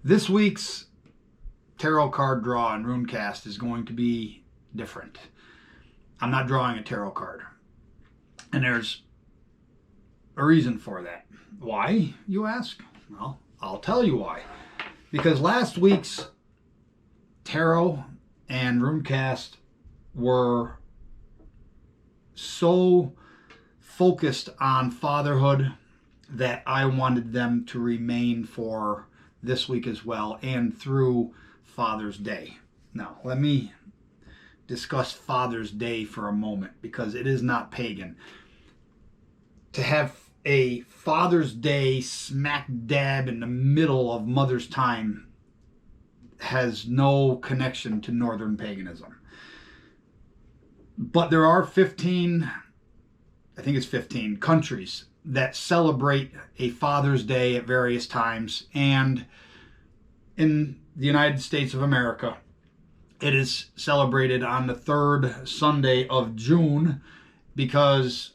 This week's tarot card draw and rune cast is going to be different. I'm not drawing a tarot card. And there's a reason for that. Why, you ask? Well, I'll tell you why. Because last week's tarot and rune cast were so focused on fatherhood that I wanted them to remain for this week as well and through Father's Day. Now, let me discuss Father's Day for a moment because it is not pagan. To have a Father's Day smack dab in the middle of Mother's Time has no connection to Northern Paganism. But there are 15 countries that celebrate a Father's Day at various times. And in the United States of America, it is celebrated on the third Sunday of June because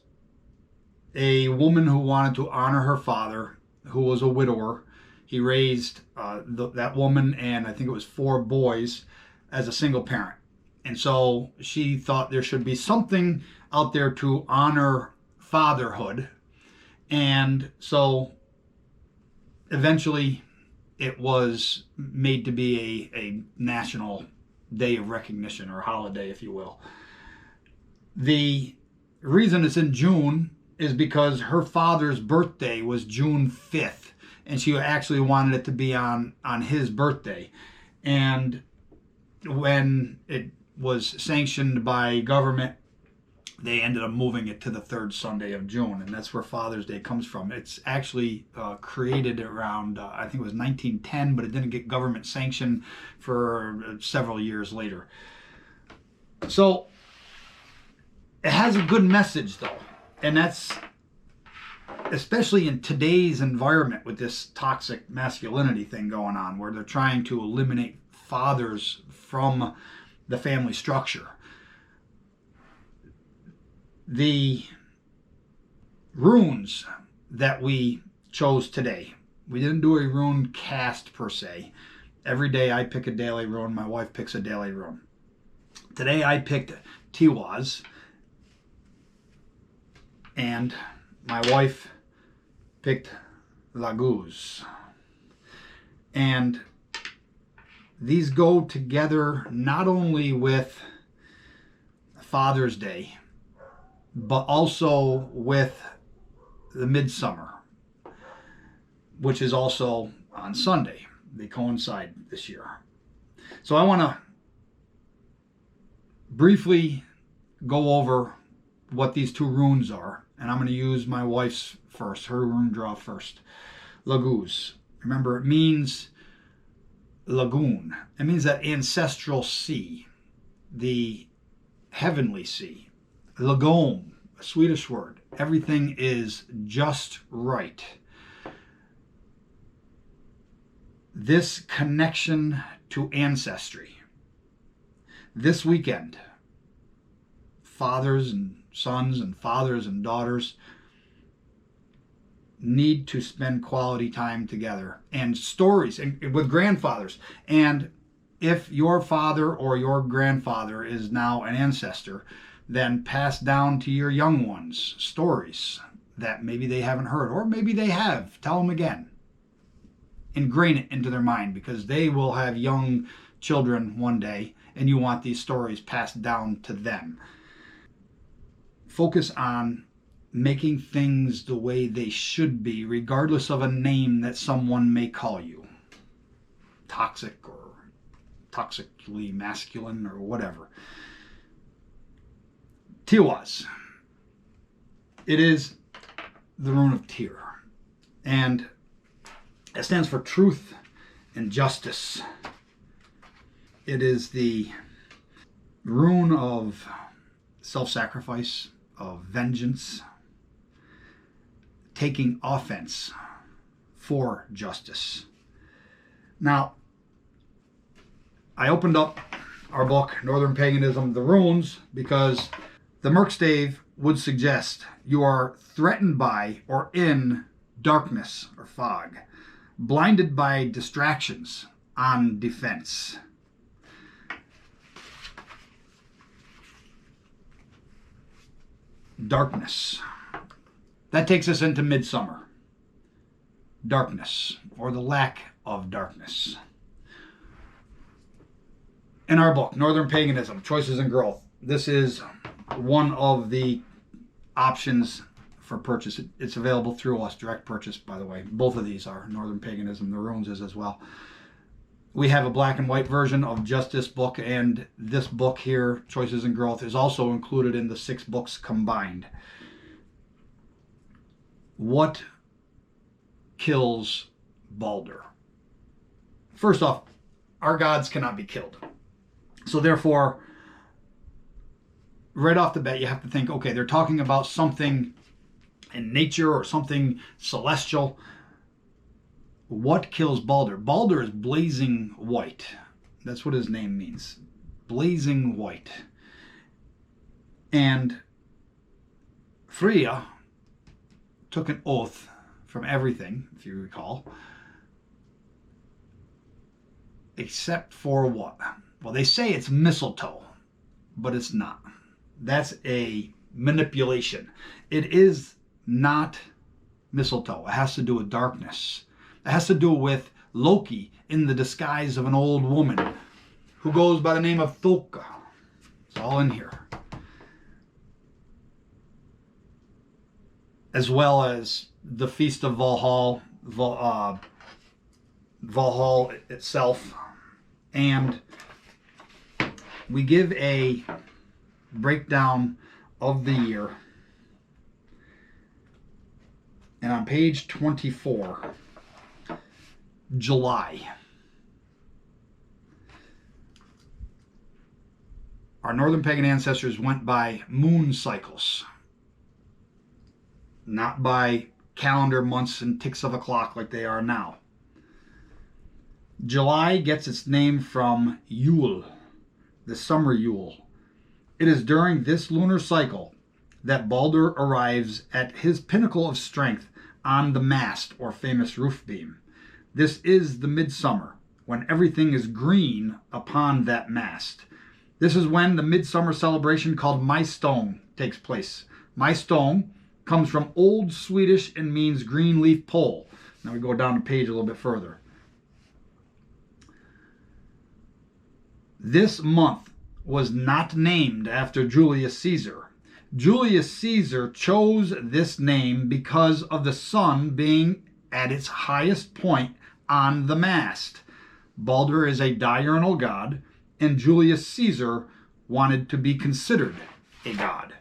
a woman who wanted to honor her father, who was a widower, he raised that woman and I think it was 4 boys as a single parent. And so she thought there should be something out there to honor fatherhood. And so eventually it was made to be a national day of recognition or holiday, if you will. The reason it's in June is because her father's birthday was June 5th, and she actually wanted it to be on his birthday. And when it was sanctioned by government, they ended up moving it to the third Sunday of June, and that's where Father's Day comes from. It's actually created around, I think it was 1910, but it didn't get government sanction for several years later. So it has a good message, though, and that's especially in today's environment with this toxic masculinity thing going on, where they're trying to eliminate fathers from the family structure. The runes that we chose today, we didn't do a rune cast per se. Every day I pick a daily rune, my wife picks a daily rune. Today I picked Tiwaz, and my wife picked Laguz. And these go together not only with Father's Day, but also with the Midsummer, which is also on Sunday. They coincide this year. So I want to briefly go over what these 2 runes are, and I'm going to use my wife's first, her rune draw first. Laguz. Remember, it means lagoon. It means that ancestral sea, the heavenly sea. Lagom, a Swedish word. Everything is just right. This connection to ancestry. This weekend, fathers and sons and fathers and daughters need to spend quality time together and stories with grandfathers. And if your father or your grandfather is now an ancestor, then pass down to your young ones stories that maybe they haven't heard, or maybe they have. Tell them again. Ingrain it into their mind, because they will have young children one day, and you want these stories passed down to them. Focus on making things the way they should be, regardless of a name that someone may call you. Toxic or toxically masculine or whatever. Tiwaz. It is the rune of Tyr, and it stands for truth and justice. It is the rune of self-sacrifice, of vengeance, taking offense for justice. Now, I opened up our book, Northern Paganism, the runes, because the merkstave would suggest you are threatened by or in darkness or fog. blinded by distractions, on defense. Darkness. That takes us into Midsummer. Darkness, or the lack of darkness. In our book, Northern Paganism, Choices and Growth, this is one of the options for purchase. It's available through us, direct purchase, by the way. Both of these are Northern Paganism. The Runes is as well. We have a black and white version of just this book, and this book here, Choices and Growth, is also included in the 6 books combined. What kills Baldr? First off, our gods cannot be killed. So therefore, right off the bat, you have to think, okay, they're talking about something in nature or something celestial. What kills Baldr? Baldr is blazing white. That's what his name means. Blazing white. And Freya took an oath from everything, if you recall, except for what? Well, they say it's mistletoe, but it's not. That's a manipulation. It is not mistletoe. It has to do with darkness. It has to do with Loki in the disguise of an old woman who goes by the name of Thulka. It's all in here. As well as the Feast of Valhalla, Valhalla itself. And we give a breakdown of the year. And on page 24, July. Our Northern Pagan ancestors went by moon cycles, not by calendar months and ticks of a clock like they are now. July gets its name from Yule, the summer Yule. It is during this lunar cycle that Baldr arrives at his pinnacle of strength on the mast or famous roof beam. This is the midsummer, when everything is green upon that mast. This is when the midsummer celebration called Milestone takes place. Milestone comes from Old Swedish and means green leaf pole. Now we go down the page a little bit further. This month was not named after Julius Caesar. Julius Caesar chose this name because of the sun being at its highest point on the mast. Baldr is a diurnal god, and Julius Caesar wanted to be considered a god.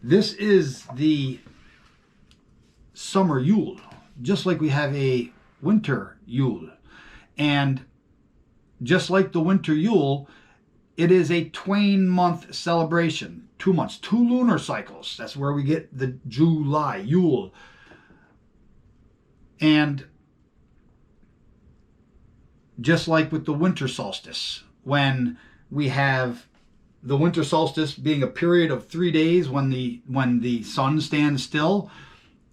This is the summer Yule, just like we have a winter Yule. And just like the winter Yule, it is a twain-month celebration. 2 months, 2 lunar cycles. That's where we get the July, Yule. And just like with the winter solstice, when we have the winter solstice being a period of 3 days when the sun stands still,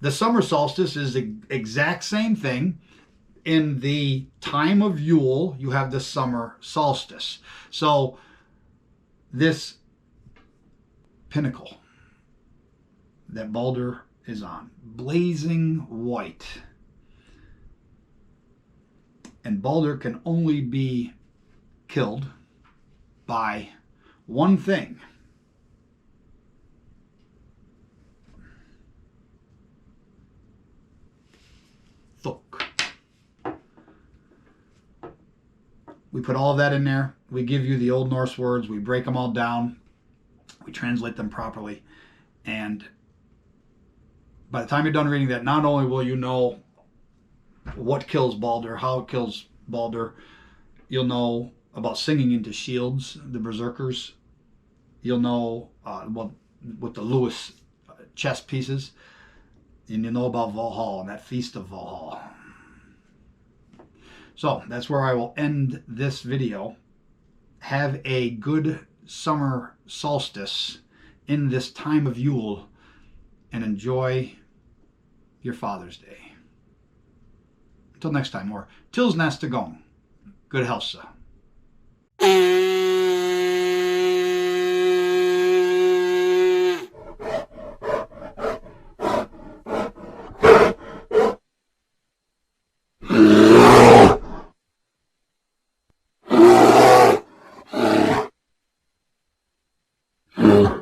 the summer solstice is the exact same thing. In the time of Yule, you have the summer solstice. So this pinnacle that Baldr is on, blazing white. And Baldr can only be killed by one thing. Thuk. We put all of that in there. We give you the Old Norse words. We break them all down. We translate them properly. And by the time you're done reading that, not only will you know what kills Baldr, how it kills Baldr, you'll know about singing into shields, the berserkers. You'll know with the Lewis chess pieces. And you'll know about Valhalla and that Feast of Valhalla. So that's where I will end this video. Have a good summer solstice in this time of Yule and enjoy your Father's Day. Till next time, or tils nästa gång. Good hälsa. Yeah.